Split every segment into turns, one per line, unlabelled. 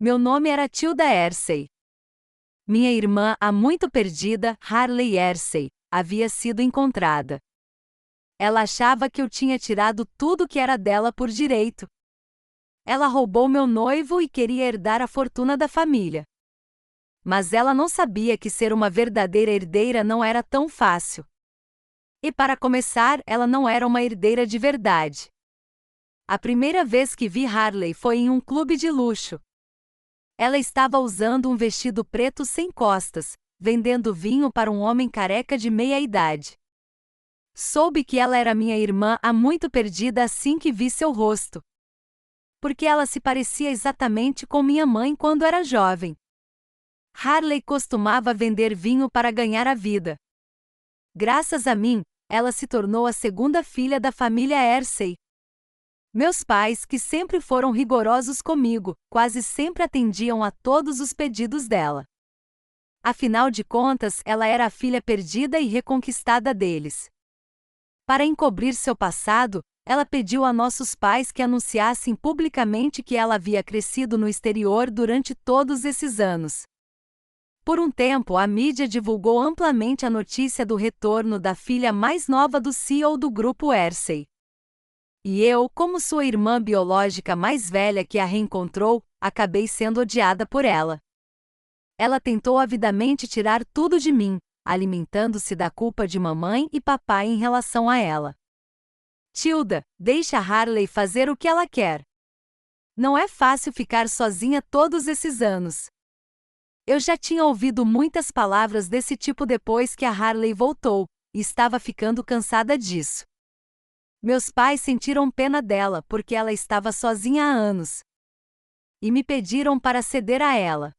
Meu nome era Tilda Hersey. Minha irmã, há muito perdida, Harley Hersey, havia sido encontrada. Ela achava que eu tinha tirado tudo que era dela por direito. Ela roubou meu noivo e queria herdar a fortuna da família. Mas ela não sabia que ser uma verdadeira herdeira não era tão fácil. E para começar, ela não era uma herdeira de verdade. A primeira vez que vi Harley foi em um clube de luxo. Ela estava usando um vestido preto sem costas, vendendo vinho para um homem careca de meia-idade. Soube que ela era minha irmã há muito perdida assim que vi seu rosto. Porque ela se parecia exatamente com minha mãe quando era jovem. Harley costumava vender vinho para ganhar a vida. Graças a mim, ela se tornou a segunda filha da família Hersey. Meus pais, que sempre foram rigorosos comigo, quase sempre atendiam a todos os pedidos dela. Afinal de contas, ela era a filha perdida e reconquistada deles. Para encobrir seu passado, ela pediu a nossos pais que anunciassem publicamente que ela havia crescido no exterior durante todos esses anos. Por um tempo, a mídia divulgou amplamente a notícia do retorno da filha mais nova do CEO do grupo Hersey. E eu, como sua irmã biológica mais velha que a reencontrou, acabei sendo odiada por ela. Ela tentou avidamente tirar tudo de mim, alimentando-se da culpa de mamãe e papai em relação a ela. Tilda, deixa Harley fazer o que ela quer. Não é fácil ficar sozinha todos esses anos. Eu já tinha ouvido muitas palavras desse tipo depois que a Harley voltou, e estava ficando cansada disso. Meus pais sentiram pena dela porque ela estava sozinha há anos. E me pediram para ceder a ela.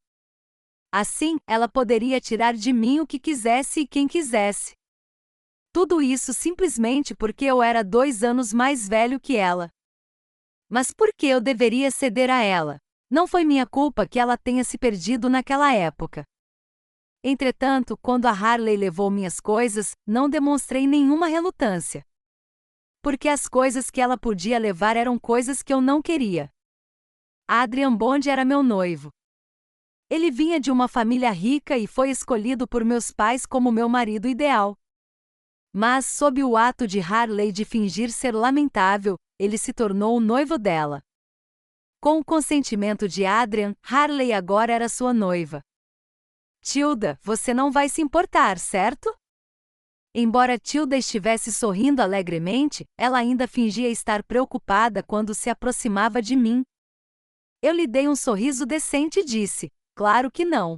Assim, ela poderia tirar de mim o que quisesse e quem quisesse. Tudo isso simplesmente porque eu era 2 anos mais velho que ela. Mas por que eu deveria ceder a ela? Não foi minha culpa que ela tenha se perdido naquela época. Entretanto, quando a Harley levou minhas coisas, não demonstrei nenhuma relutância. Porque as coisas que ela podia levar eram coisas que eu não queria. Adrian Bond era meu noivo. Ele vinha de uma família rica e foi escolhido por meus pais como meu marido ideal. Mas, sob o ato de Harley de fingir ser lamentável, ele se tornou o noivo dela. Com o consentimento de Adrian, Harley agora era sua noiva. Tilda, você não vai se importar, certo? Embora Tilda estivesse sorrindo alegremente, ela ainda fingia estar preocupada quando se aproximava de mim. Eu lhe dei um sorriso decente e disse: claro que não.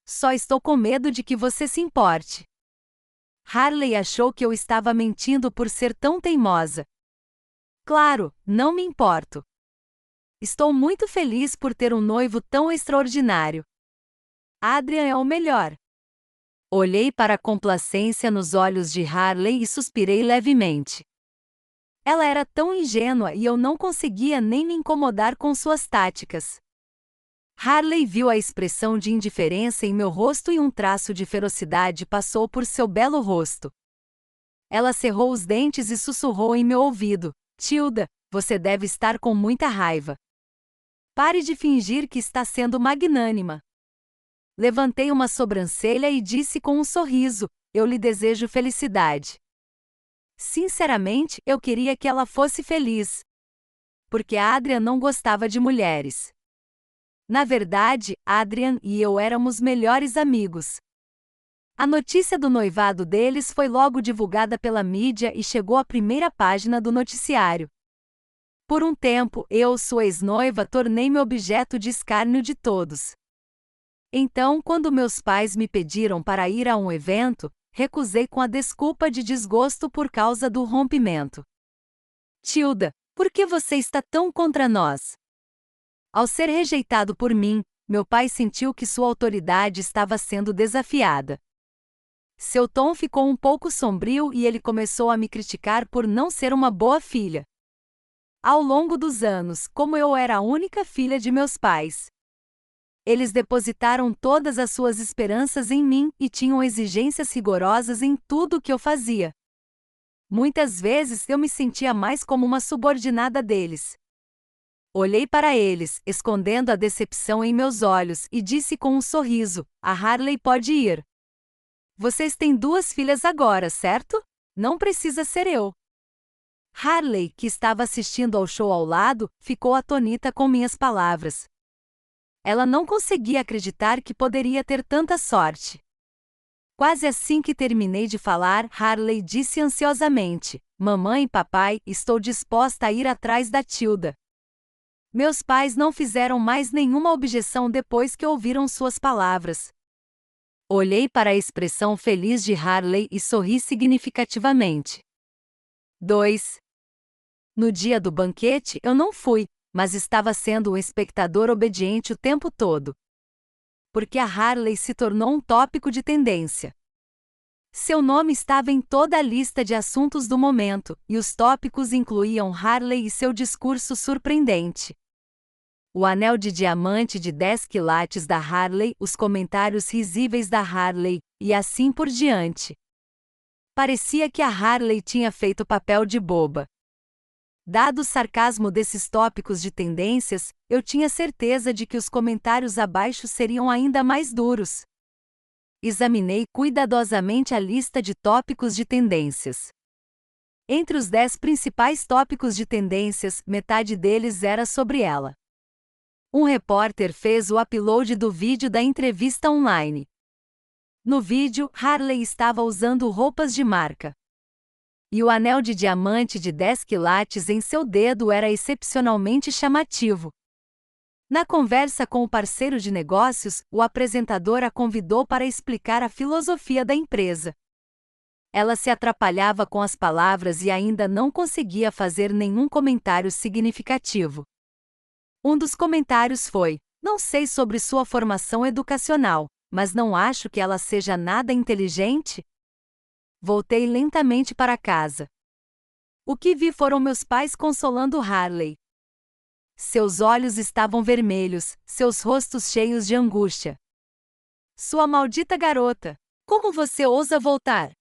Só estou com medo de que você se importe. Harley achou que eu estava mentindo por ser tão teimosa. Claro, não me importo. Estou muito feliz por ter um noivo tão extraordinário. Adrian é o melhor. Olhei para a complacência nos olhos de Harley e suspirei levemente. Ela era tão ingênua e eu não conseguia nem me incomodar com suas táticas. Harley viu a expressão de indiferença em meu rosto e um traço de ferocidade passou por seu belo rosto. Ela cerrou os dentes e sussurrou em meu ouvido: Tilda, você deve estar com muita raiva. Pare de fingir que está sendo magnânima. Levantei uma sobrancelha e disse com um sorriso: eu lhe desejo felicidade. Sinceramente, eu queria que ela fosse feliz. Porque Adrian não gostava de mulheres. Na verdade, Adrian e eu éramos melhores amigos. A notícia do noivado deles foi logo divulgada pela mídia e chegou à primeira página do noticiário. Por um tempo, eu, sua ex-noiva, tornei-me objeto de escárnio de todos. Então, quando meus pais me pediram para ir a um evento, recusei com a desculpa de desgosto por causa do rompimento. Tilda, por que você está tão contra nós? Ao ser rejeitado por mim, meu pai sentiu que sua autoridade estava sendo desafiada. Seu tom ficou um pouco sombrio e ele começou a me criticar por não ser uma boa filha. Ao longo dos anos, como eu era a única filha de meus pais, eles depositaram todas as suas esperanças em mim e tinham exigências rigorosas em tudo o que eu fazia. Muitas vezes eu me sentia mais como uma subordinada deles. Olhei para eles, escondendo a decepção em meus olhos, e disse com um sorriso: a Harley pode ir. Vocês têm 2 filhas agora, certo? Não precisa ser eu. Harley, que estava assistindo ao show ao lado, ficou atonita com minhas palavras. Ela não conseguia acreditar que poderia ter tanta sorte. Quase assim que terminei de falar, Harley disse ansiosamente: mamãe e papai, estou disposta a ir atrás da Tilda. Meus pais não fizeram mais nenhuma objeção depois que ouviram suas palavras. Olhei para a expressão feliz de Harley e sorri significativamente. 2. No dia do banquete eu não fui, mas estava sendo um espectador obediente o tempo todo. Porque a Harley se tornou um tópico de tendência. Seu nome estava em toda a lista de assuntos do momento, e os tópicos incluíam Harley e seu discurso surpreendente. O anel de diamante de 10 quilates da Harley, os comentários risíveis da Harley, e assim por diante. Parecia que a Harley tinha feito papel de boba. Dado o sarcasmo desses tópicos de tendências, eu tinha certeza de que os comentários abaixo seriam ainda mais duros. Examinei cuidadosamente a lista de tópicos de tendências. Entre os 10 principais tópicos de tendências, metade deles era sobre ela. Um repórter fez o upload do vídeo da entrevista online. No vídeo, Harley estava usando roupas de marca. E o anel de diamante de 10 quilates em seu dedo era excepcionalmente chamativo. Na conversa com o parceiro de negócios, o apresentador a convidou para explicar a filosofia da empresa. Ela se atrapalhava com as palavras e ainda não conseguia fazer nenhum comentário significativo. Um dos comentários foi: não sei sobre sua formação educacional, mas não acho que ela seja nada inteligente. Voltei lentamente para casa. O que vi foram meus pais consolando Harley. Seus olhos estavam vermelhos, seus rostos cheios de angústia. Sua maldita garota! Como você ousa voltar?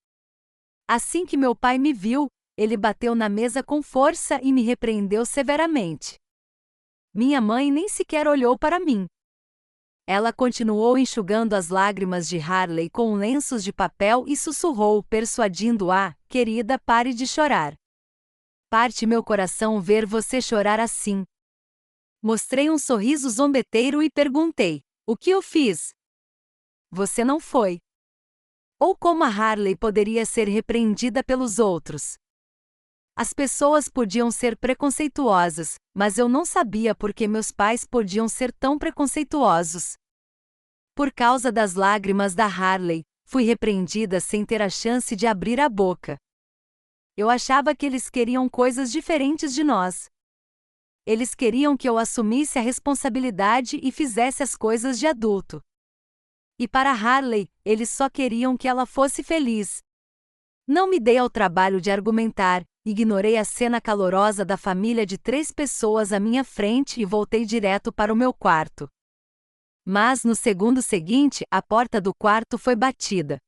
Assim que meu pai me viu, ele bateu na mesa com força e me repreendeu severamente. Minha mãe nem sequer olhou para mim. Ela continuou enxugando as lágrimas de Harley com lenços de papel e sussurrou, persuadindo-a: querida, pare de chorar. Parte meu coração ver você chorar assim. Mostrei um sorriso zombeteiro e perguntei: o que eu fiz? Você não foi. Ou como a Harley poderia ser repreendida pelos outros? As pessoas podiam ser preconceituosas, mas eu não sabia por que meus pais podiam ser tão preconceituosos. Por causa das lágrimas da Harley, fui repreendida sem ter a chance de abrir a boca. Eu achava que eles queriam coisas diferentes de nós. Eles queriam que eu assumisse a responsabilidade e fizesse as coisas de adulto. E para Harley, eles só queriam que ela fosse feliz. Não me dei ao trabalho de argumentar, ignorei a cena calorosa da família de 3 pessoas à minha frente e voltei direto para o meu quarto. Mas no segundo seguinte, a porta do quarto foi batida.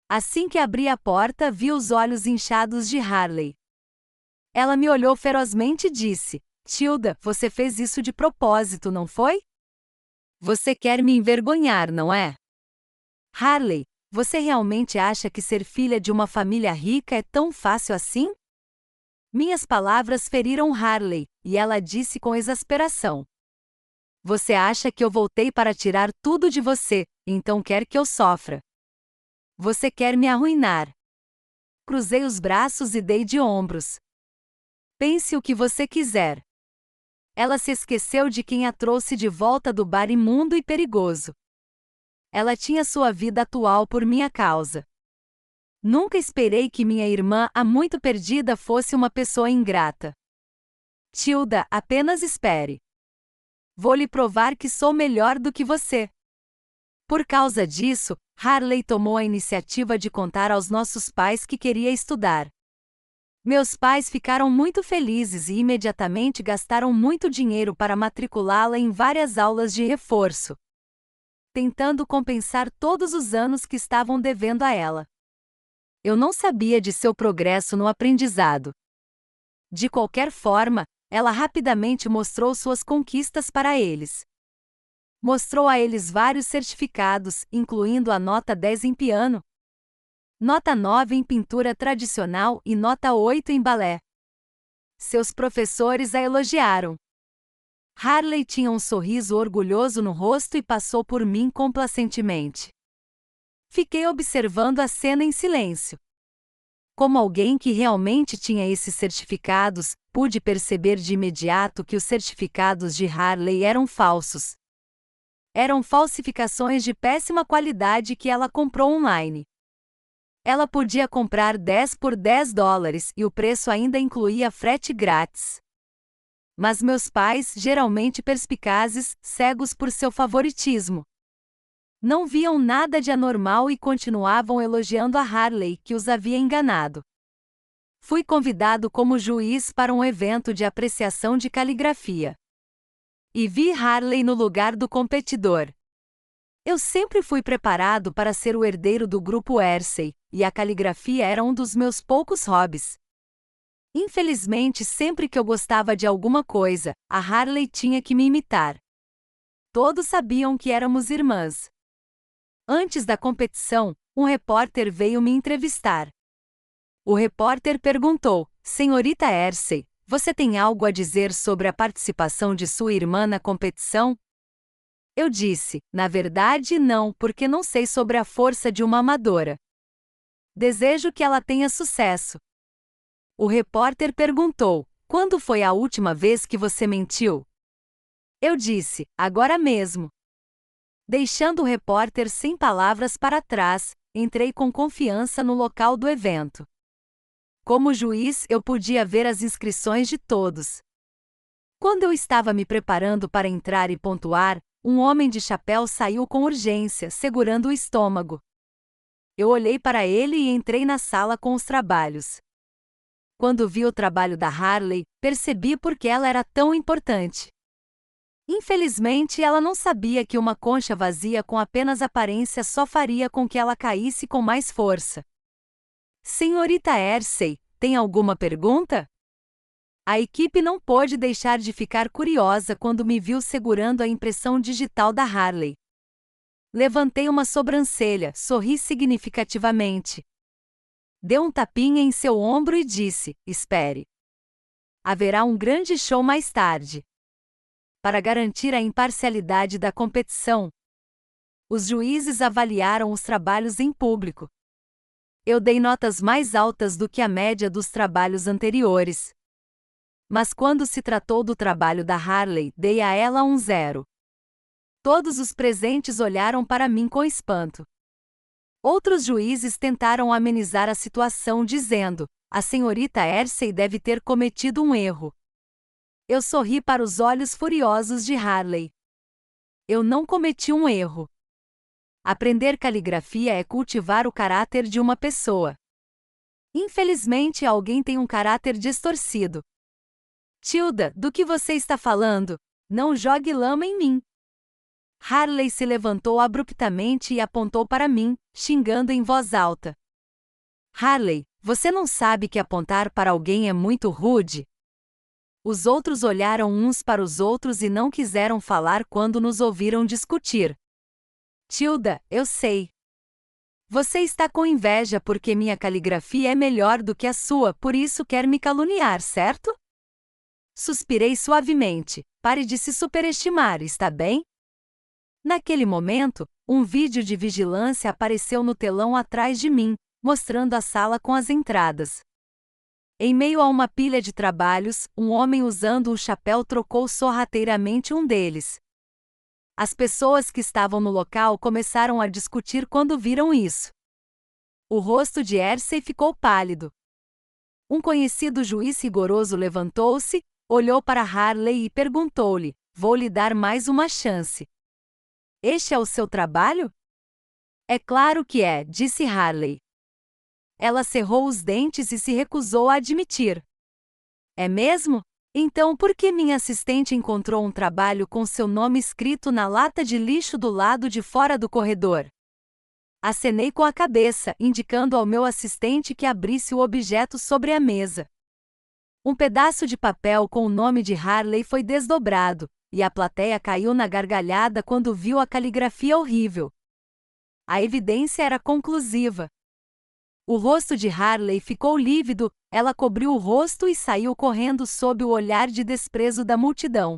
Assim que abri a porta, vi os olhos inchados de Harley. Ela me olhou ferozmente e disse: Tilda, você fez isso de propósito, não foi? Você quer me envergonhar, não é? Harley, você realmente acha que ser filha de uma família rica é tão fácil assim? Minhas palavras feriram Harley, e ela disse com exasperação: Você acha que eu voltei para tirar tudo de você, então quer que eu sofra. Você quer me arruinar. Cruzei os braços e dei de ombros. Pense o que você quiser. Ela se esqueceu de quem a trouxe de volta do bar imundo e perigoso. Ela tinha sua vida atual por minha causa. Nunca esperei que minha irmã, há muito perdida, fosse uma pessoa ingrata. Tilda, apenas espere. Vou lhe provar que sou melhor do que você. Por causa disso, Harley tomou a iniciativa de contar aos nossos pais que queria estudar. Meus pais ficaram muito felizes e imediatamente gastaram muito dinheiro para matriculá-la em várias aulas de reforço, tentando compensar todos os anos que estavam devendo a ela. Eu não sabia de seu progresso no aprendizado. De qualquer forma, Ela rapidamente mostrou suas conquistas para eles. Mostrou a eles vários certificados, incluindo a nota 10 em piano, nota 9 em pintura tradicional e nota 8 em balé. Seus professores a elogiaram. Harley tinha um sorriso orgulhoso no rosto e passou por mim complacentemente. Fiquei observando a cena em silêncio. Como alguém que realmente tinha esses certificados, pude perceber de imediato que os certificados de Harley eram falsos. Eram falsificações de péssima qualidade que ela comprou online. Ela podia comprar 10 por $10 e o preço ainda incluía frete grátis. Mas meus pais, geralmente perspicazes, cegos por seu favoritismo, não viam nada de anormal e continuavam elogiando a Harley, que os havia enganado. Fui convidado como juiz para um evento de apreciação de caligrafia. E vi Harley no lugar do competidor. Eu sempre fui preparado para ser o herdeiro do grupo Hersey, e a caligrafia era um dos meus poucos hobbies. Infelizmente, sempre que eu gostava de alguma coisa, a Harley tinha que me imitar. Todos sabiam que éramos irmãs. Antes da competição, um repórter veio me entrevistar. O repórter perguntou: Senhorita Hersey, você tem algo a dizer sobre a participação de sua irmã na competição? Eu disse: na verdade, não, porque não sei sobre a força de uma amadora. Desejo que ela tenha sucesso. O repórter perguntou: quando foi a última vez que você mentiu? Eu disse: agora mesmo. Deixando o repórter sem palavras para trás, entrei com confiança no local do evento. Como juiz, eu podia ver as inscrições de todos. Quando eu estava me preparando para entrar e pontuar, um homem de chapéu saiu com urgência, segurando o estômago. Eu olhei para ele e entrei na sala com os trabalhos. Quando vi o trabalho da Harley, percebi por que ela era tão importante. Infelizmente, ela não sabia que uma concha vazia com apenas aparência só faria com que ela caísse com mais força. Senhorita Hersey, tem alguma pergunta? A equipe não pôde deixar de ficar curiosa quando me viu segurando a impressão digital da Harley. Levantei uma sobrancelha, sorri significativamente. Dei um tapinha em seu ombro e disse: espere. Haverá um grande show mais tarde. Para garantir a imparcialidade da competição, os juízes avaliaram os trabalhos em público. Eu dei notas mais altas do que a média dos trabalhos anteriores. Mas quando se tratou do trabalho da Harley, dei a ela um 0. Todos os presentes olharam para mim com espanto. Outros juízes tentaram amenizar a situação dizendo: a senhorita Hersey deve ter cometido um erro. Eu sorri para os olhos furiosos de Harley. Eu não cometi um erro. Aprender caligrafia é cultivar o caráter de uma pessoa. Infelizmente, alguém tem um caráter distorcido. Tilda, do que você está falando? Não jogue lama em mim. Harley se levantou abruptamente e apontou para mim, xingando em voz alta. Harley, você não sabe que apontar para alguém é muito rude? Os outros olharam uns para os outros e não quiseram falar quando nos ouviram discutir. Tilda, eu sei. Você está com inveja porque minha caligrafia é melhor do que a sua, por isso quer me caluniar, certo? Suspirei suavemente. Pare de se superestimar, está bem? Naquele momento, um vídeo de vigilância apareceu no telão atrás de mim, mostrando a sala com as entradas. Em meio a uma pilha de trabalhos, um homem usando um chapéu trocou sorrateiramente um deles. As pessoas que estavam no local começaram a discutir quando viram isso. O rosto de Hersey ficou pálido. Um conhecido juiz rigoroso levantou-se, olhou para Harley e perguntou-lhe: vou lhe dar mais uma chance. Este é o seu trabalho? É claro que é, disse Harley. Ela cerrou os dentes e se recusou a admitir. É mesmo? Então por que minha assistente encontrou um trabalho com seu nome escrito na lata de lixo do lado de fora do corredor? Acenei com a cabeça, indicando ao meu assistente que abrisse o objeto sobre a mesa. Um pedaço de papel com o nome de Harley foi desdobrado, e a plateia caiu na gargalhada quando viu a caligrafia horrível. A evidência era conclusiva. O rosto de Harley ficou lívido, ela cobriu o rosto e saiu correndo sob o olhar de desprezo da multidão.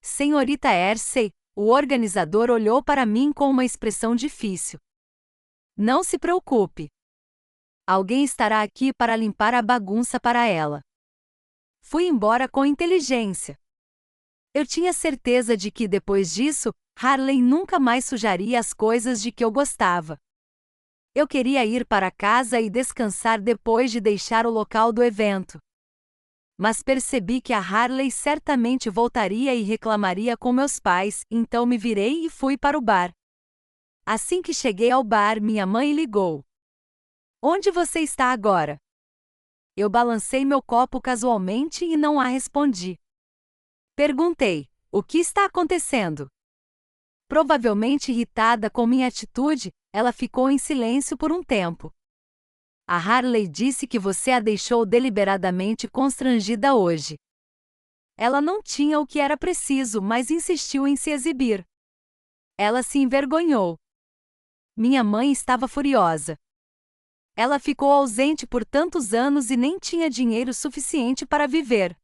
Senhorita Hersey, o organizador olhou para mim com uma expressão difícil. Não se preocupe. Alguém estará aqui para limpar a bagunça para ela. Fui embora com inteligência. Eu tinha certeza de que, depois disso, Harley nunca mais sujaria as coisas de que eu gostava. Eu queria ir para casa e descansar depois de deixar o local do evento. Mas percebi que a Harley certamente voltaria e reclamaria com meus pais, então me virei e fui para o bar. Assim que cheguei ao bar, minha mãe ligou. Onde você está agora? Eu balancei meu copo casualmente e não a respondi. Perguntei, o que está acontecendo? Provavelmente irritada com minha atitude, ela ficou em silêncio por um tempo. A Harley disse que você a deixou deliberadamente constrangida hoje. Ela não tinha o que era preciso, mas insistiu em se exibir. Ela se envergonhou. Minha mãe estava furiosa. Ela ficou ausente por tantos anos e nem tinha dinheiro suficiente para viver.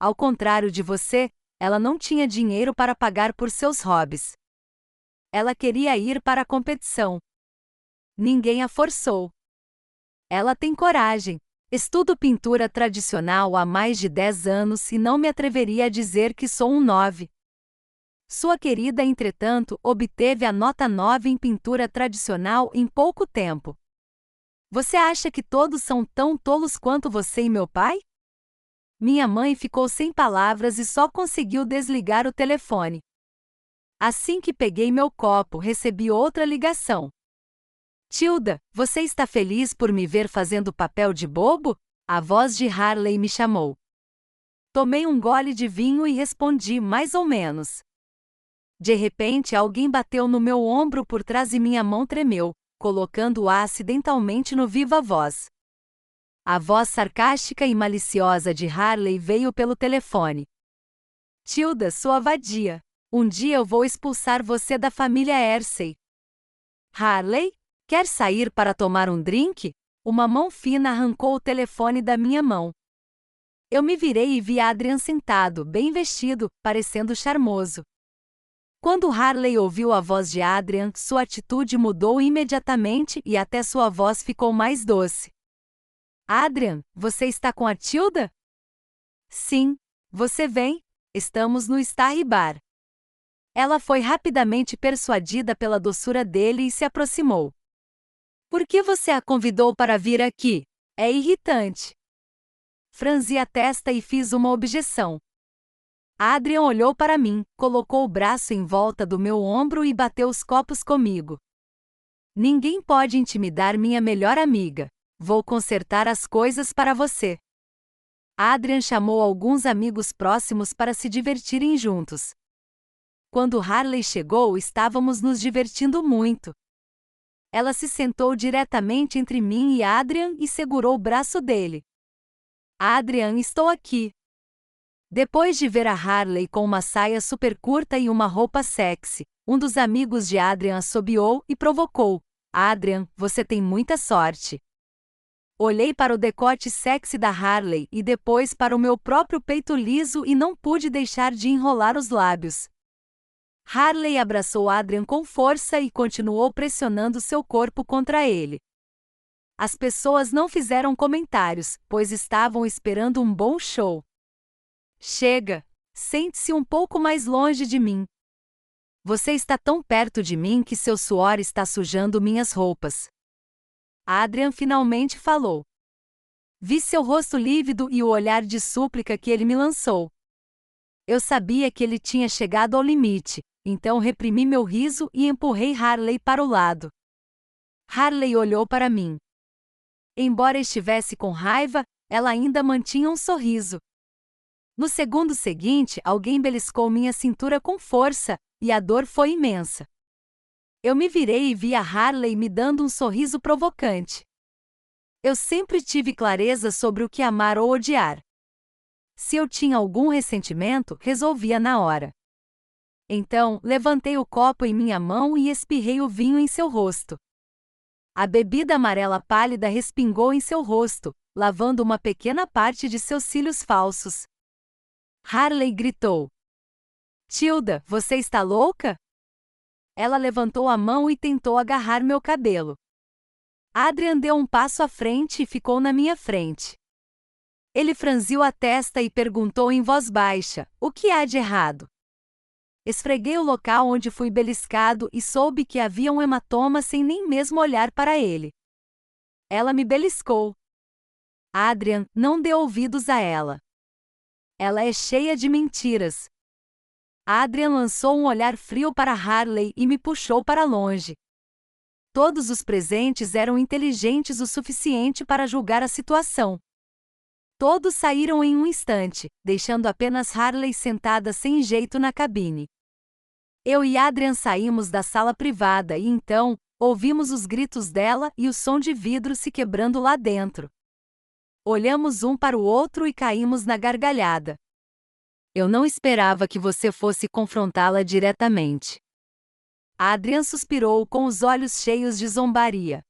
Ao contrário de você, ela não tinha dinheiro para pagar por seus hobbies. Ela queria ir para a competição. Ninguém a forçou. Ela tem coragem. Estudo pintura tradicional há mais de 10 anos e não me atreveria a dizer que sou um 9. Sua querida, entretanto, obteve a nota 9 em pintura tradicional em pouco tempo. Você acha que todos são tão tolos quanto você e meu pai? Minha mãe ficou sem palavras e só conseguiu desligar o telefone. Assim que peguei meu copo, recebi outra ligação. Tilda, você está feliz por me ver fazendo papel de bobo? A voz de Harley me chamou. Tomei um gole de vinho e respondi mais ou menos. De repente, alguém bateu no meu ombro por trás e minha mão tremeu, colocando-a acidentalmente no viva voz. A voz sarcástica e maliciosa de Harley veio pelo telefone. Tilda, sua vadia. Um dia eu vou expulsar você da família Hersey. Harley? Quer sair para tomar um drink? Uma mão fina arrancou o telefone da minha mão. Eu me virei e vi Adrian sentado, bem vestido, parecendo charmoso. Quando Harley ouviu a voz de Adrian, sua atitude mudou imediatamente e até sua voz ficou mais doce. Adrian, você está com a Tilda? Sim. Você vem? Estamos no Starry Bar. Ela foi rapidamente persuadida pela doçura dele e se aproximou. Por que você a convidou para vir aqui? É irritante. Franzi a testa e fiz uma objeção. Adrian olhou para mim, colocou o braço em volta do meu ombro e bateu os copos comigo. Ninguém pode intimidar minha melhor amiga. Vou consertar as coisas para você. Adrian chamou alguns amigos próximos para se divertirem juntos. Quando Harley chegou, estávamos nos divertindo muito. Ela se sentou diretamente entre mim e Adrian e segurou o braço dele. Adrian, estou aqui. Depois de ver a Harley com uma saia super curta e uma roupa sexy, um dos amigos de Adrian assobiou e provocou. Adrian, você tem muita sorte. Olhei para o decote sexy da Harley e depois para o meu próprio peito liso e não pude deixar de enrolar os lábios. Harley abraçou Adrian com força e continuou pressionando seu corpo contra ele. As pessoas não fizeram comentários, pois estavam esperando um bom show. Chega! Sente-se um pouco mais longe de mim. Você está tão perto de mim que seu suor está sujando minhas roupas. Adrian finalmente falou. Vi seu rosto lívido e o olhar de súplica que ele me lançou. Eu sabia que ele tinha chegado ao limite, então reprimi meu riso e empurrei Harley para o lado. Harley olhou para mim. Embora estivesse com raiva, ela ainda mantinha um sorriso. No segundo seguinte, alguém beliscou minha cintura com força, e a dor foi imensa. Eu me virei e vi a Harley me dando um sorriso provocante. Eu sempre tive clareza sobre o que amar ou odiar. Se eu tinha algum ressentimento, resolvia na hora. Então, levantei o copo em minha mão e espirrei o vinho em seu rosto. A bebida amarela pálida respingou em seu rosto, lavando uma pequena parte de seus cílios falsos. Harley gritou: Tilda, você está louca? Ela levantou a mão e tentou agarrar meu cabelo. Adrian deu um passo à frente e ficou na minha frente. Ele franziu a testa e perguntou em voz baixa: o que há de errado? Esfreguei o local onde fui beliscado e soube que havia um hematoma sem nem mesmo olhar para ele. Ela me beliscou. Adrian não deu ouvidos a ela. Ela é cheia de mentiras. Adrian lançou um olhar frio para Harley e me puxou para longe. Todos os presentes eram inteligentes o suficiente para julgar a situação. Todos saíram em um instante, deixando apenas Harley sentada sem jeito na cabine. Eu e Adrian saímos da sala privada e então, ouvimos os gritos dela e o som de vidro se quebrando lá dentro. Olhamos um para o outro e caímos na gargalhada. Eu não esperava que você fosse confrontá-la diretamente. Adrian suspirou com os olhos cheios de zombaria.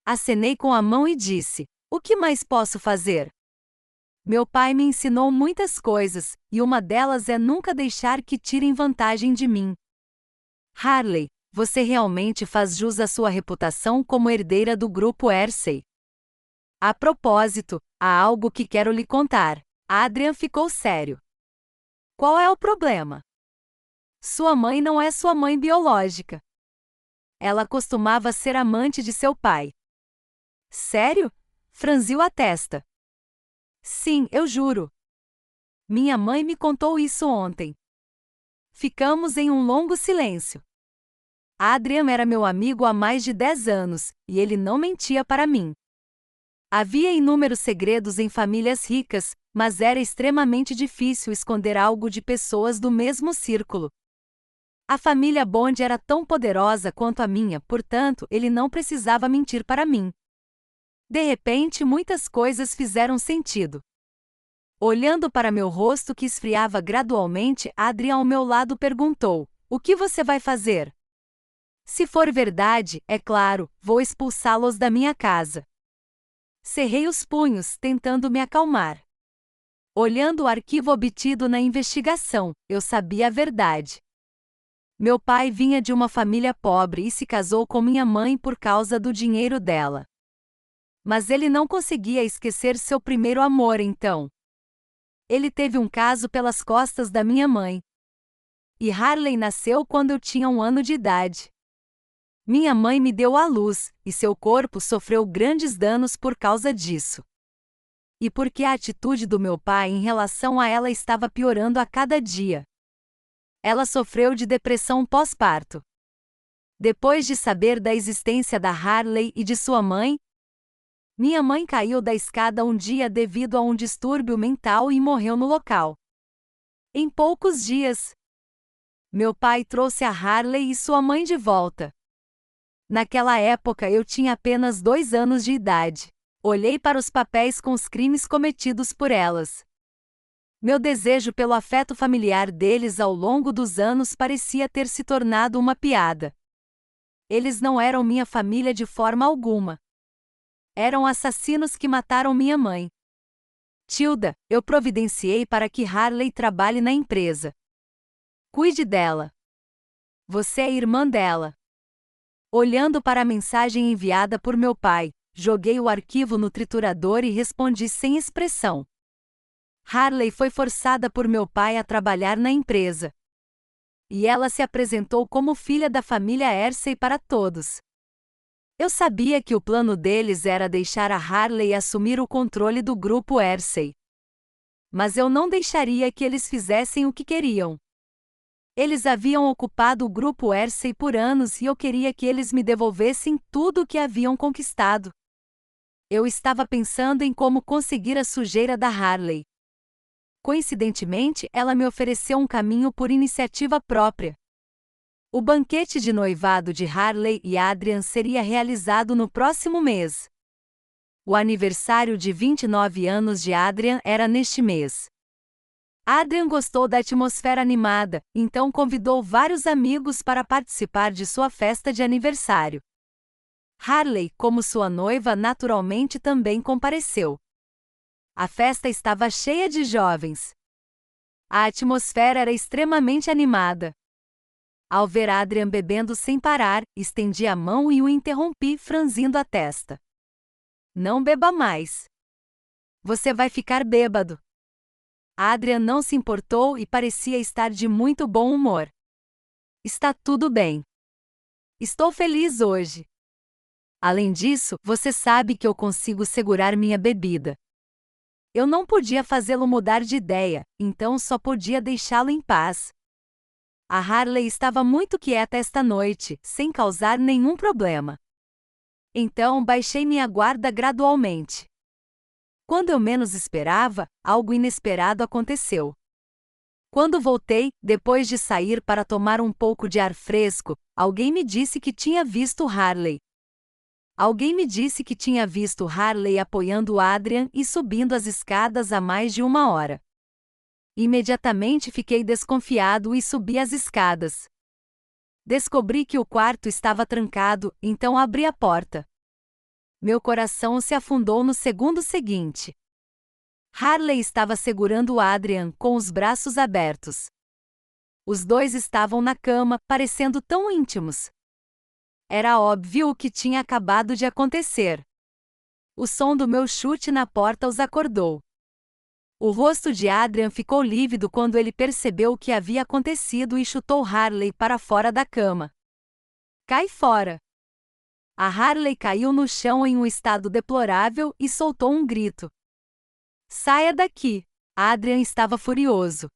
Acenei com a mão e disse: o que mais posso fazer? Meu pai me ensinou muitas coisas, e uma delas é nunca deixar que tirem vantagem de mim. Harley, você realmente faz jus à sua reputação como herdeira do grupo Hersey. A propósito, há algo que quero lhe contar. Adrian ficou sério. Qual é o problema? Sua mãe não é sua mãe biológica. Ela costumava ser amante de seu pai. Sério? Franziu a testa. Sim, eu juro. Minha mãe me contou isso ontem. Ficamos em um longo silêncio. Adrian era meu amigo há mais de 10 anos, e ele não mentia para mim. Havia inúmeros segredos em famílias ricas, mas era extremamente difícil esconder algo de pessoas do mesmo círculo. A família Bond era tão poderosa quanto a minha, portanto, ele não precisava mentir para mim. De repente, muitas coisas fizeram sentido. Olhando para meu rosto que esfriava gradualmente, Adrian ao meu lado perguntou: o que você vai fazer? Se for verdade, é claro, vou expulsá-los da minha casa. Cerrei os punhos, tentando me acalmar. Olhando o arquivo obtido na investigação, eu sabia a verdade. Meu pai vinha de uma família pobre e se casou com minha mãe por causa do dinheiro dela. Mas ele não conseguia esquecer seu primeiro amor então. Ele teve um caso pelas costas da minha mãe. E Harley nasceu quando eu tinha 1 ano de idade. Minha mãe me deu à luz, e seu corpo sofreu grandes danos por causa disso. E porque a atitude do meu pai em relação a ela estava piorando a cada dia. Ela sofreu de depressão pós-parto. Depois de saber da existência da Harley e de sua mãe, minha mãe caiu da escada um dia devido a um distúrbio mental e morreu no local. Em poucos dias, meu pai trouxe a Harley e sua mãe de volta. Naquela época eu tinha apenas 2 anos de idade. Olhei para os papéis com os crimes cometidos por elas. Meu desejo pelo afeto familiar deles ao longo dos anos parecia ter se tornado uma piada. Eles não eram minha família de forma alguma. Eram assassinos que mataram minha mãe. Tilda, eu providenciei para que Harley trabalhe na empresa. Cuide dela. Você é irmã dela. Olhando para a mensagem enviada por meu pai, joguei o arquivo no triturador e respondi sem expressão. Harley foi forçada por meu pai a trabalhar na empresa. E ela se apresentou como filha da família Hersey para todos. Eu sabia que o plano deles era deixar a Harley assumir o controle do grupo Hersey. Mas eu não deixaria que eles fizessem o que queriam. Eles haviam ocupado o grupo Hersey por anos e eu queria que eles me devolvessem tudo o que haviam conquistado. Eu estava pensando em como conseguir a sujeira da Harley. Coincidentemente, ela me ofereceu um caminho por iniciativa própria. O banquete de noivado de Harley e Adrian seria realizado no próximo mês. O aniversário de 29 anos de Adrian era neste mês. Adrian gostou da atmosfera animada, então convidou vários amigos para participar de sua festa de aniversário. Harley, como sua noiva, naturalmente também compareceu. A festa estava cheia de jovens. A atmosfera era extremamente animada. Ao ver Adrian bebendo sem parar, estendi a mão e o interrompi, franzindo a testa. Não beba mais. Você vai ficar bêbado. Adrian não se importou e parecia estar de muito bom humor. Está tudo bem. Estou feliz hoje. Além disso, você sabe que eu consigo segurar minha bebida. Eu não podia fazê-lo mudar de ideia, então só podia deixá-lo em paz. A Harley estava muito quieta esta noite, sem causar nenhum problema. Então baixei minha guarda gradualmente. Quando eu menos esperava, algo inesperado aconteceu. Quando voltei, depois de sair para tomar um pouco de ar fresco, alguém me disse que tinha visto Harley. Alguém me disse que tinha visto Harley apoiando Adrian e subindo as escadas há mais de 1 hora. Imediatamente fiquei desconfiado e subi as escadas. Descobri que o quarto estava trancado, então abri a porta. Meu coração se afundou no segundo seguinte. Harley estava segurando Adrian com os braços abertos. Os dois estavam na cama, parecendo tão íntimos. Era óbvio o que tinha acabado de acontecer. O som do meu chute na porta os acordou. O rosto de Adrian ficou lívido quando ele percebeu o que havia acontecido e chutou Harley para fora da cama. Cai fora! A Harley caiu no chão em um estado deplorável e soltou um grito. Saia daqui! Adrian estava furioso.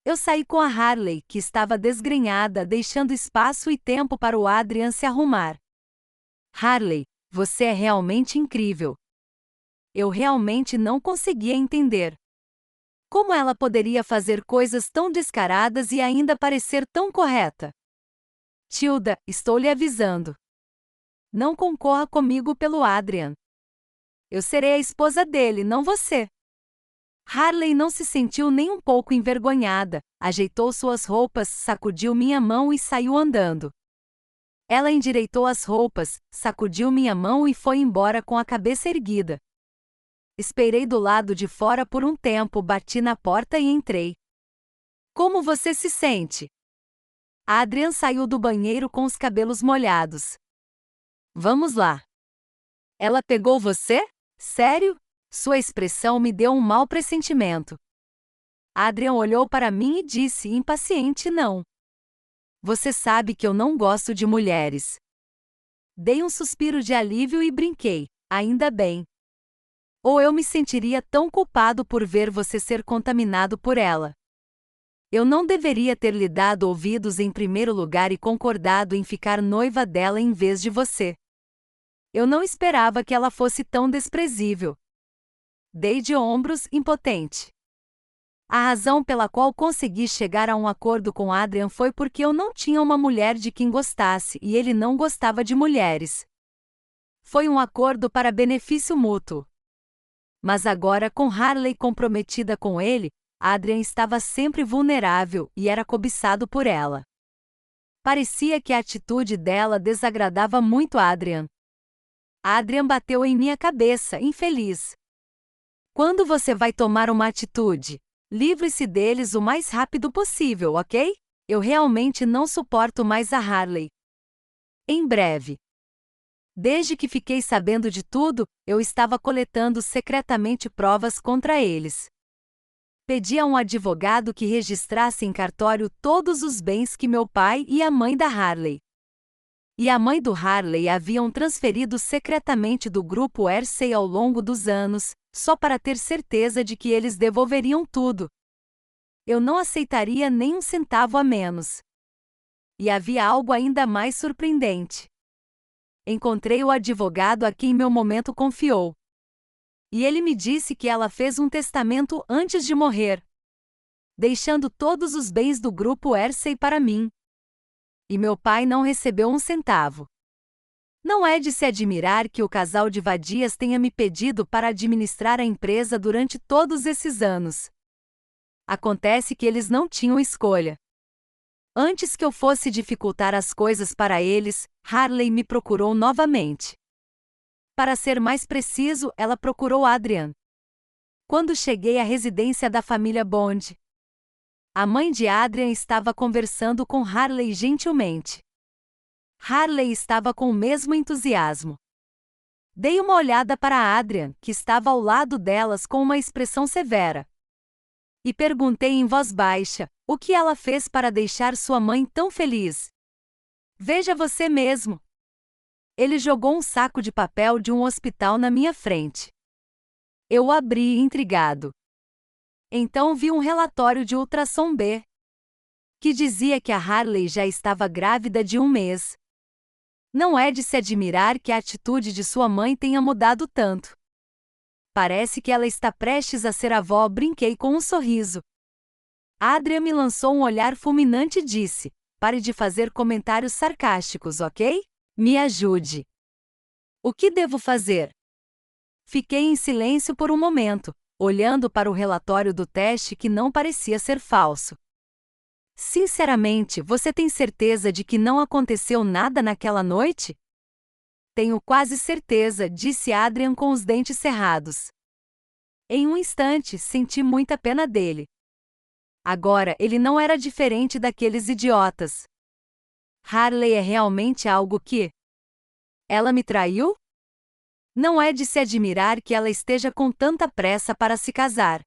Eu saí com a Harley, que estava desgrenhada, deixando espaço e tempo para o Adrian se arrumar. Harley, você é realmente incrível. Eu realmente não conseguia entender. Como ela poderia fazer coisas tão descaradas e ainda parecer tão correta? Tilda, estou lhe avisando. Não concorra comigo pelo Adrian. Eu serei a esposa dele, não você. Harley não se sentiu nem um pouco envergonhada, ajeitou suas roupas, sacudiu minha mão e saiu andando. Ela endireitou as roupas, sacudiu minha mão e foi embora com a cabeça erguida. Esperei do lado de fora por um tempo, bati na porta e entrei. Como você se sente? Adrian saiu do banheiro com os cabelos molhados. Vamos lá. Ela pegou você? Sério? Sua expressão me deu um mau pressentimento. Adrian olhou para mim e disse, impaciente, não. Você sabe que eu não gosto de mulheres. Dei um suspiro de alívio e brinquei. Ainda bem. Ou eu me sentiria tão culpado por ver você ser contaminado por ela. Eu não deveria ter lhe dado ouvidos em primeiro lugar e concordado em ficar noiva dela em vez de você. Eu não esperava que ela fosse tão desprezível. Dei de ombros, impotente. A razão pela qual consegui chegar a um acordo com Adrian foi porque eu não tinha uma mulher de quem gostasse e ele não gostava de mulheres. Foi um acordo para benefício mútuo. Mas agora, com Harley comprometida com ele, Adrian estava sempre vulnerável e era cobiçado por ela. Parecia que a atitude dela desagradava muito Adrian. Adrian bateu em minha cabeça, infeliz. Quando você vai tomar uma atitude? Livre-se deles o mais rápido possível, ok? Eu realmente não suporto mais a Harley. Em breve. Desde que fiquei sabendo de tudo, eu estava coletando secretamente provas contra eles. Pedi a um advogado que registrasse em cartório todos os bens que meu pai e a mãe da Harley e a mãe do Harley haviam transferido secretamente do grupo Hersey ao longo dos anos, só para ter certeza de que eles devolveriam tudo. Eu não aceitaria nem um centavo a menos. E havia algo ainda mais surpreendente. Encontrei o advogado a quem meu momento confiou. E ele me disse que ela fez um testamento antes de morrer, deixando todos os bens do grupo Hersey para mim. E meu pai não recebeu um centavo. Não é de se admirar que o casal de vadias tenha me pedido para administrar a empresa durante todos esses anos. Acontece que eles não tinham escolha. Antes que eu fosse dificultar as coisas para eles, Harley me procurou novamente. Para ser mais preciso, ela procurou Adrian. Quando cheguei à residência da família Bond, a mãe de Adrian estava conversando com Harley gentilmente. Harley estava com o mesmo entusiasmo. Dei uma olhada para Adrian, que estava ao lado delas com uma expressão severa. E perguntei em voz baixa, o que ela fez para deixar sua mãe tão feliz? Veja você mesmo. Ele jogou um saco de papel de um hospital na minha frente. Eu o abri intrigado. Então vi um relatório de ultrassom B, que dizia que a Harley já estava grávida de 1 mês. Não é de se admirar que a atitude de sua mãe tenha mudado tanto. Parece que ela está prestes a ser avó, brinquei com um sorriso. Adrian me lançou um olhar fulminante e disse: pare de fazer comentários sarcásticos, ok? Me ajude. O que devo fazer? Fiquei em silêncio por um momento, olhando para o relatório do teste que não parecia ser falso. Sinceramente, você tem certeza de que não aconteceu nada naquela noite? Tenho quase certeza, disse Adrian com os dentes cerrados. Em um instante, senti muita pena dele. Agora, ele não era diferente daqueles idiotas. Harley é realmente algo que... Ela me traiu? Não é de se admirar que ela esteja com tanta pressa para se casar.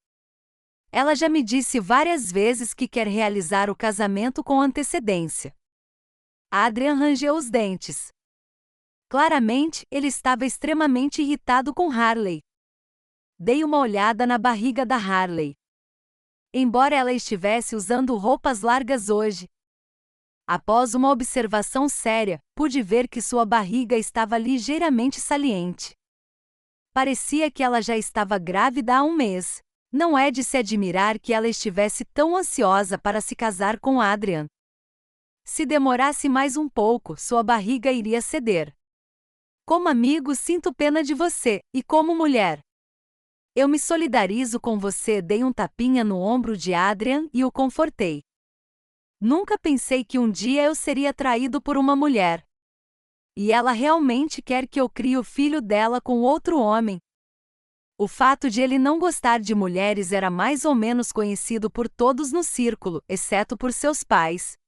Ela já me disse várias vezes que quer realizar o casamento com antecedência. Adrian rangeu os dentes. Claramente, ele estava extremamente irritado com Harley. Dei uma olhada na barriga da Harley. Embora ela estivesse usando roupas largas hoje, após uma observação séria, pude ver que sua barriga estava ligeiramente saliente. Parecia que ela já estava grávida há 1 mês. Não é de se admirar que ela estivesse tão ansiosa para se casar com Adrian. Se demorasse mais um pouco, sua barriga iria ceder. Como amigo, sinto pena de você, e como mulher, eu me solidarizo com você. Dei um tapinha no ombro de Adrian e o confortei. Nunca pensei que um dia eu seria traído por uma mulher. E ela realmente quer que eu crie o filho dela com outro homem. O fato de ele não gostar de mulheres era mais ou menos conhecido por todos no círculo, exceto por seus pais.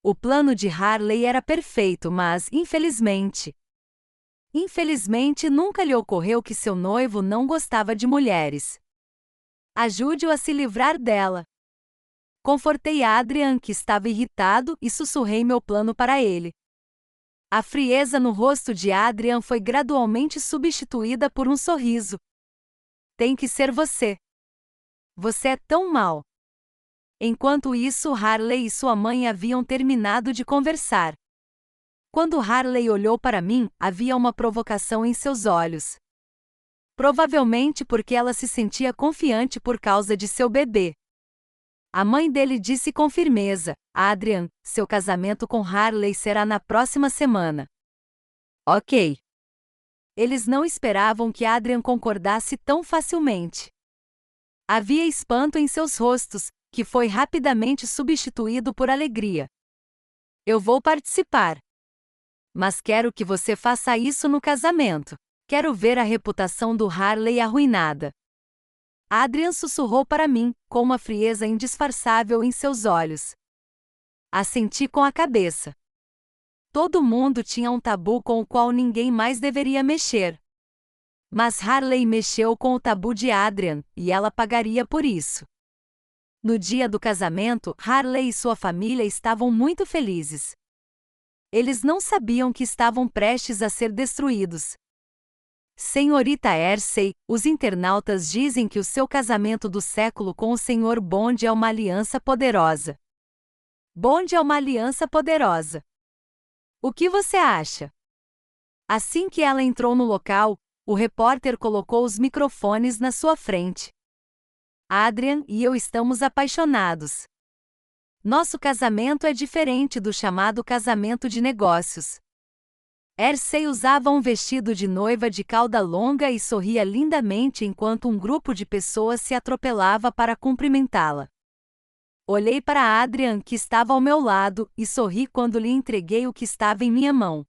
O plano de Harley era perfeito, mas, infelizmente, nunca lhe ocorreu que seu noivo não gostava de mulheres. Ajude-o a se livrar dela. Confortei Adrian, que estava irritado, e sussurrei meu plano para ele. A frieza no rosto de Adrian foi gradualmente substituída por um sorriso. Tem que ser você. Você é tão mau. Enquanto isso, Harley e sua mãe haviam terminado de conversar. Quando Harley olhou para mim, havia uma provocação em seus olhos. Provavelmente porque ela se sentia confiante por causa de seu bebê. A mãe dele disse com firmeza: Adrian, seu casamento com Harley será na próxima semana. Ok. Eles não esperavam que Adrian concordasse tão facilmente. Havia espanto em seus rostos, que foi rapidamente substituído por alegria. Eu vou participar. Mas quero que você faça isso no casamento. Quero ver a reputação do Harley arruinada. Adrian sussurrou para mim, com uma frieza indisfarçável em seus olhos. Assenti com a cabeça. Todo mundo tinha um tabu com o qual ninguém mais deveria mexer. Mas Harley mexeu com o tabu de Adrian, e ela pagaria por isso. No dia do casamento, Harley e sua família estavam muito felizes. Eles não sabiam que estavam prestes a ser destruídos. Senhorita Hersey, os internautas dizem que o seu casamento do século com o Sr. Bond é uma aliança poderosa. Bond é uma aliança poderosa. O que você acha? Assim que ela entrou no local, o repórter colocou os microfones na sua frente. Adrian e eu estamos apaixonados. Nosso casamento é diferente do chamado casamento de negócios. Cersei usava um vestido de noiva de cauda longa e sorria lindamente enquanto um grupo de pessoas se atropelava para cumprimentá-la. Olhei para Adrian, que estava ao meu lado, e sorri quando lhe entreguei o que estava em minha mão.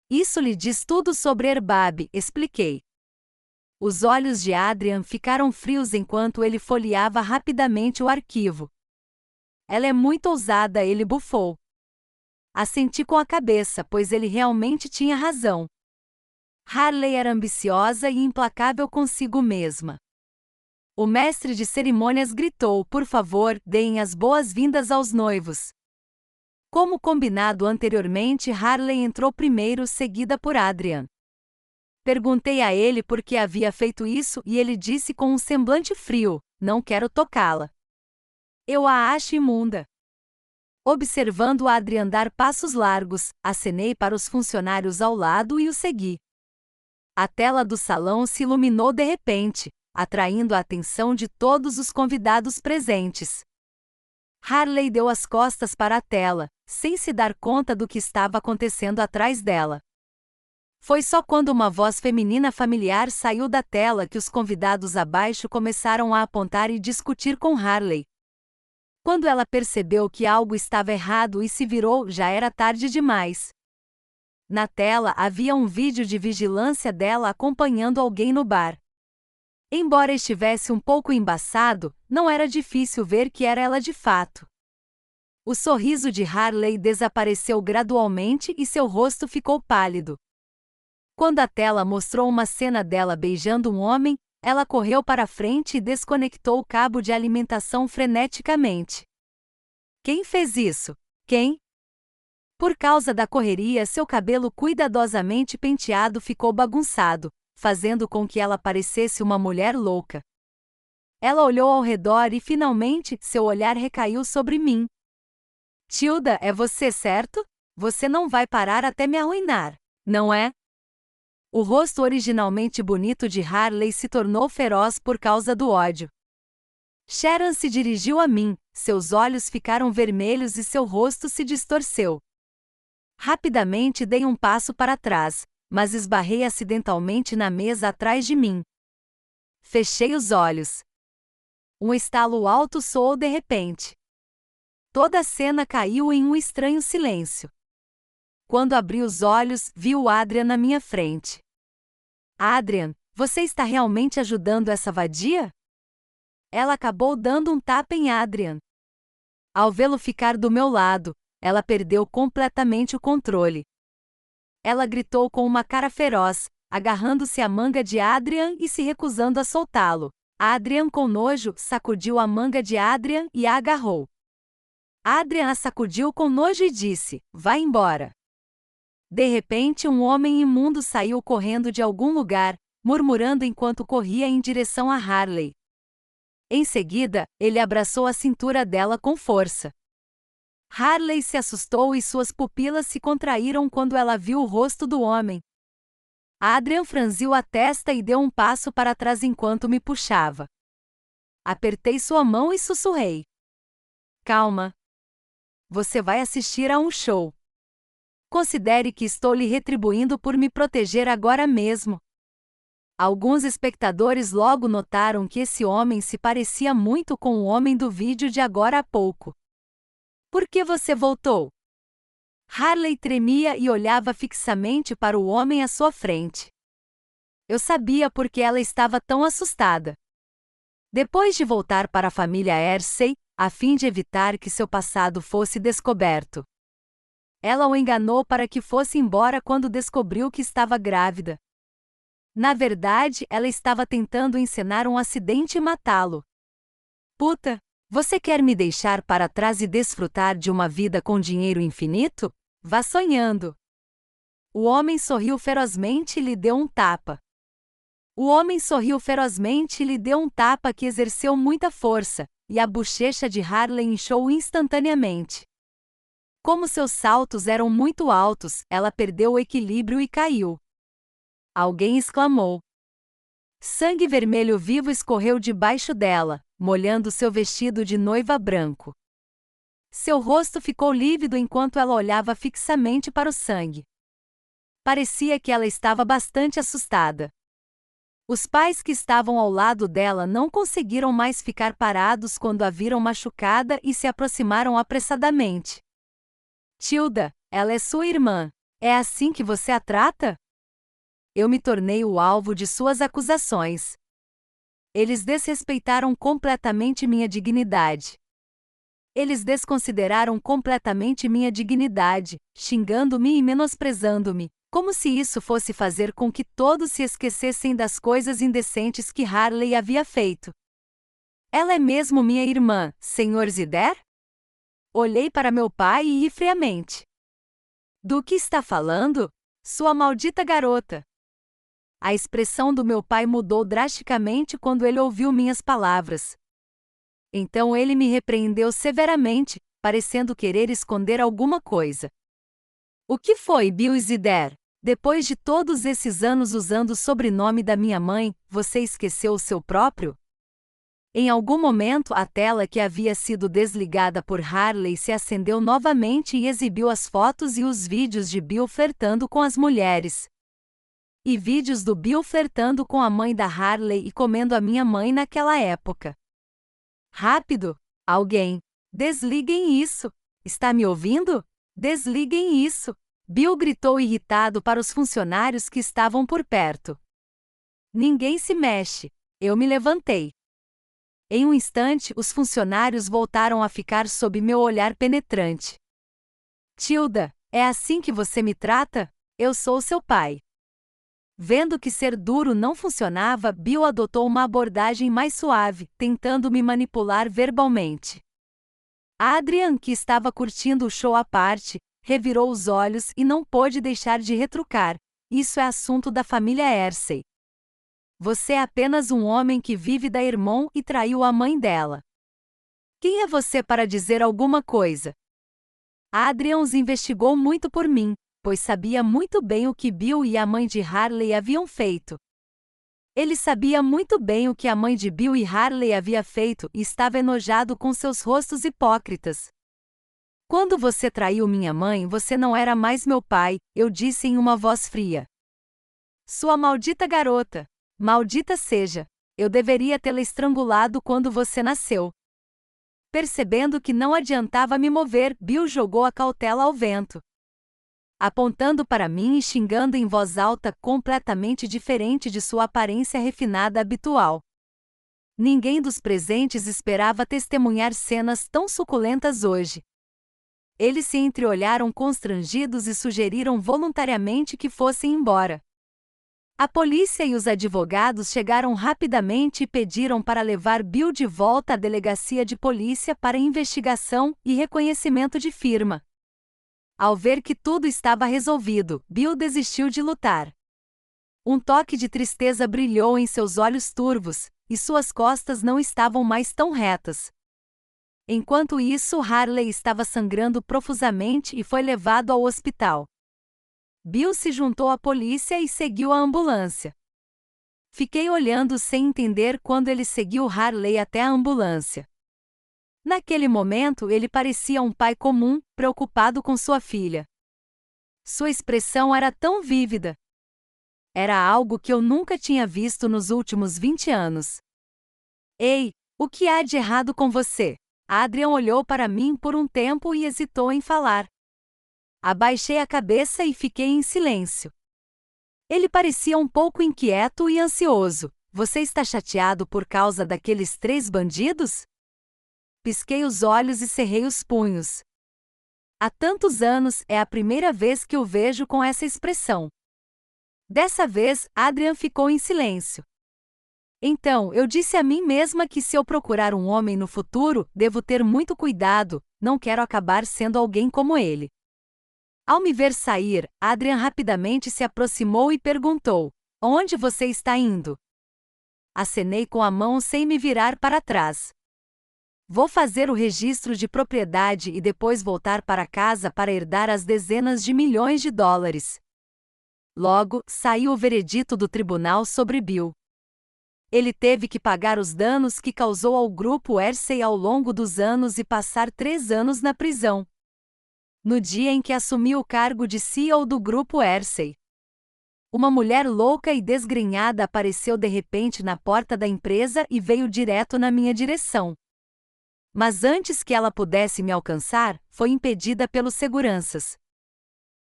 Isso lhe diz tudo sobre Erbab, expliquei. Os olhos de Adrian ficaram frios enquanto ele folheava rapidamente o arquivo. Ela é muito ousada, ele bufou. Assenti com a cabeça, pois ele realmente tinha razão. Harley era ambiciosa e implacável consigo mesma. O mestre de cerimônias gritou: por favor, deem as boas-vindas aos noivos. Como combinado anteriormente, Harley entrou primeiro, seguida por Adrian. Perguntei a ele por que havia feito isso e ele disse com um semblante frio: não quero tocá-la. Eu a acho imunda. Observando Adrian dar passos largos, acenei para os funcionários ao lado e o segui. A tela do salão se iluminou de repente, atraindo a atenção de todos os convidados presentes. Harley deu as costas para a tela, sem se dar conta do que estava acontecendo atrás dela. Foi só quando uma voz feminina familiar saiu da tela que os convidados abaixo começaram a apontar e discutir com Harley. Quando ela percebeu que algo estava errado e se virou, já era tarde demais. Na tela havia um vídeo de vigilância dela acompanhando alguém no bar. Embora estivesse um pouco embaçado, não era difícil ver que era ela de fato. O sorriso de Harley desapareceu gradualmente e seu rosto ficou pálido. Quando a tela mostrou uma cena dela beijando um homem, ela correu para frente e desconectou o cabo de alimentação freneticamente. Quem fez isso? Quem? Por causa da correria, seu cabelo cuidadosamente penteado ficou bagunçado, fazendo com que ela parecesse uma mulher louca. Ela olhou ao redor e finalmente seu olhar recaiu sobre mim. Tilda, é você, certo? Você não vai parar até me arruinar, não é? O rosto originalmente bonito de Harley se tornou feroz por causa do ódio. Sharon se dirigiu a mim, seus olhos ficaram vermelhos e seu rosto se distorceu. Rapidamente dei um passo para trás, mas esbarrei acidentalmente na mesa atrás de mim. Fechei os olhos. Um estalo alto soou de repente. Toda a cena caiu em um estranho silêncio. Quando abri os olhos, vi o Adrian na minha frente. Adrian, você está realmente ajudando essa vadia? Ela acabou dando um tapa em Adrian. Ao vê-lo ficar do meu lado, ela perdeu completamente o controle. Ela gritou com uma cara feroz, agarrando-se à manga de Adrian e se recusando a soltá-lo. Adrian, com nojo, sacudiu a manga de Adrian e a agarrou. Adrian a sacudiu com nojo e disse: vai embora. De repente, um homem imundo saiu correndo de algum lugar, murmurando enquanto corria em direção a Harley. Em seguida, ele abraçou a cintura dela com força. Harley se assustou e suas pupilas se contraíram quando ela viu o rosto do homem. Adrian franziu a testa e deu um passo para trás enquanto me puxava. Apertei sua mão e sussurrei: calma. Você vai assistir a um show. Considere que estou lhe retribuindo por me proteger agora mesmo. Alguns espectadores logo notaram que esse homem se parecia muito com o homem do vídeo de agora há pouco. Por que você voltou? Harley tremia e olhava fixamente para o homem à sua frente. Eu sabia por que ela estava tão assustada. Depois de voltar para a família Cersei, a fim de evitar que seu passado fosse descoberto, ela o enganou para que fosse embora quando descobriu que estava grávida. Na verdade, ela estava tentando encenar um acidente e matá-lo. Puta, você quer me deixar para trás e desfrutar de uma vida com dinheiro infinito? Vá sonhando. O homem sorriu ferozmente e lhe deu um tapa. Que exerceu muita força, e a bochecha de Harley inchou instantaneamente. Como seus saltos eram muito altos, ela perdeu o equilíbrio e caiu. Alguém exclamou. Sangue vermelho vivo escorreu debaixo dela, molhando seu vestido de noiva branco. Seu rosto ficou lívido enquanto ela olhava fixamente para o sangue. Parecia que ela estava bastante assustada. Os pais que estavam ao lado dela não conseguiram mais ficar parados quando a viram machucada e se aproximaram apressadamente. Tilda, ela é sua irmã. É assim que você a trata? Eu me tornei o alvo de suas acusações. Eles desrespeitaram completamente minha dignidade. Eles desconsideraram completamente minha dignidade, xingando-me e menosprezando-me, como se isso fosse fazer com que todos se esquecessem das coisas indecentes que Harley havia feito. Ela é mesmo minha irmã, Sr. Zider? Olhei para meu pai e ri friamente. Do que está falando? Sua maldita garota! A expressão do meu pai mudou drasticamente quando ele ouviu minhas palavras. Então ele me repreendeu severamente, parecendo querer esconder alguma coisa. O que foi, Bill Zider? Depois de todos esses anos usando o sobrenome da minha mãe, você esqueceu o seu próprio? Em algum momento, a tela que havia sido desligada por Harley se acendeu novamente e exibiu as fotos e os vídeos de Bill flertando com as mulheres. E vídeos do Bill flertando com a mãe da Harley e comendo a minha mãe naquela época. Rápido! Alguém! Desliguem isso! Está me ouvindo? Desliguem isso! Bill gritou irritado para os funcionários que estavam por perto. Ninguém se mexe. Eu me levantei. Em um instante, os funcionários voltaram a ficar sob meu olhar penetrante. Tilda, é assim que você me trata? Eu sou seu pai. Vendo que ser duro não funcionava, Bill adotou uma abordagem mais suave, tentando me manipular verbalmente. Adrian, que estava curtindo o show à parte, revirou os olhos e não pôde deixar de retrucar. Isso é assunto da família Hersey. Você é apenas um homem que vive da irmã e traiu a mãe dela. Quem é você para dizer alguma coisa? Adrian os investigou muito por mim, pois sabia muito bem o que Bill e a mãe de Harley haviam feito. Ele sabia muito bem o que a mãe de Bill e Harley havia feito e estava enojado com seus rostos hipócritas. Quando você traiu minha mãe, você não era mais meu pai, eu disse em uma voz fria. Sua maldita garota! Maldita seja! Eu deveria tê-la estrangulado quando você nasceu. Percebendo que não adiantava me mover, Bill jogou a cautela ao vento. Apontando para mim e xingando em voz alta, completamente diferente de sua aparência refinada habitual. Ninguém dos presentes esperava testemunhar cenas tão suculentas hoje. Eles se entreolharam constrangidos e sugeriram voluntariamente que fossem embora. A polícia e os advogados chegaram rapidamente e pediram para levar Bill de volta à delegacia de polícia para investigação e reconhecimento de firma. Ao ver que tudo estava resolvido, Bill desistiu de lutar. Um toque de tristeza brilhou em seus olhos turvos, e suas costas não estavam mais tão retas. Enquanto isso, Harley estava sangrando profusamente e foi levado ao hospital. Bill se juntou à polícia e seguiu a ambulância. Fiquei olhando sem entender quando ele seguiu Harley até a ambulância. Naquele momento, ele parecia um pai comum, preocupado com sua filha. Sua expressão era tão vívida. Era algo que eu nunca tinha visto nos últimos 20 anos. Ei, o que há de errado com você? Adrian olhou para mim por um tempo e hesitou em falar. Abaixei a cabeça e fiquei em silêncio. Ele parecia um pouco inquieto e ansioso. Você está chateado por causa daqueles 3 bandidos? Pisquei os olhos e cerrei os punhos. Há tantos anos, é a primeira vez que o vejo com essa expressão. Dessa vez, Adrian ficou em silêncio. Então, eu disse a mim mesma que se eu procurar um homem no futuro, devo ter muito cuidado, não quero acabar sendo alguém como ele. Ao me ver sair, Adrian rapidamente se aproximou e perguntou: onde você está indo? Acenei com a mão sem me virar para trás. Vou fazer o registro de propriedade e depois voltar para casa para herdar as dezenas de milhões de dólares. Logo, saiu o veredito do tribunal sobre Bill. Ele teve que pagar os danos que causou ao grupo Hersey ao longo dos anos e passar 3 anos na prisão. No dia em que assumiu o cargo de CEO do grupo Hersey, Uma mulher louca e desgrenhada apareceu de repente na porta da empresa e veio direto na minha direção. Mas antes que ela pudesse me alcançar, foi impedida pelos seguranças.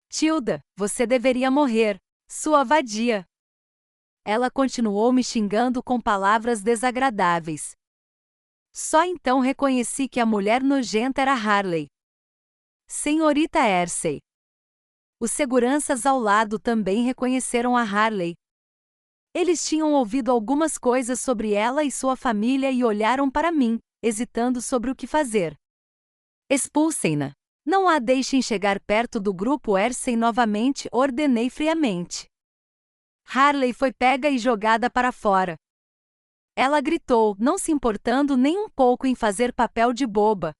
Tilda, você deveria morrer, sua vadia. Ela continuou me xingando com palavras desagradáveis. Só então reconheci que a mulher nojenta era Harley. Senhorita Hersey. Os seguranças ao lado também reconheceram a Harley. Eles tinham ouvido algumas coisas sobre ela e sua família e olharam para mim, hesitando sobre o que fazer. Expulsem-na. Não a deixem chegar perto do grupo Hersey novamente, ordenei friamente. Harley foi pega e jogada para fora. Ela gritou, não se importando nem um pouco em fazer papel de boba.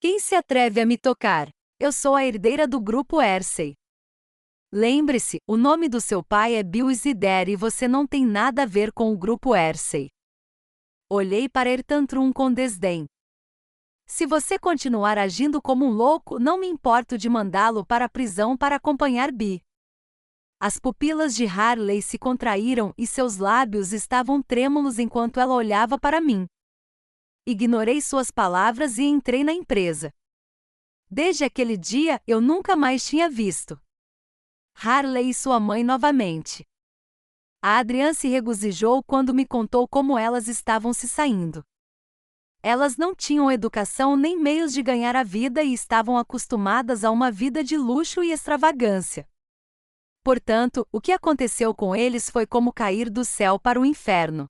Quem se atreve a me tocar? Eu sou a herdeira do grupo Hersey. Lembre-se, o nome do seu pai é Bill Zider e você não tem nada a ver com o grupo Hersey. Olhei para Ertantrum com desdém. Se você continuar agindo como um louco, não me importo de mandá-lo para a prisão para acompanhar Bi. As pupilas de Harley se contraíram e seus lábios estavam trêmulos enquanto ela olhava para mim. Ignorei suas palavras e entrei na empresa. Desde aquele dia, eu nunca mais tinha visto Harley e sua mãe novamente. A Adriane se regozijou quando me contou como elas estavam se saindo. Elas não tinham educação nem meios de ganhar a vida e estavam acostumadas a uma vida de luxo e extravagância. Portanto, o que aconteceu com eles foi como cair do céu para o inferno.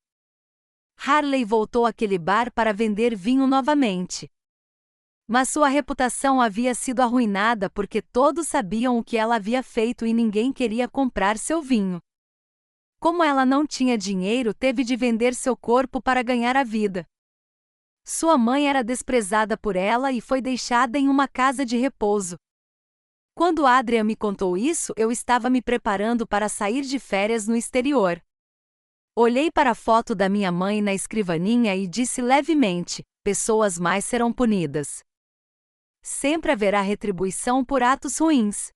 Harley voltou àquele bar para vender vinho novamente. Mas sua reputação havia sido arruinada porque todos sabiam o que ela havia feito e ninguém queria comprar seu vinho. Como ela não tinha dinheiro, teve de vender seu corpo para ganhar a vida. Sua mãe era desprezada por ela e foi deixada em uma casa de repouso. Quando Adrian me contou isso, eu estava me preparando para sair de férias no exterior. Olhei para a foto da minha mãe na escrivaninha e disse levemente: pessoas mais serão punidas. Sempre haverá retribuição por atos ruins.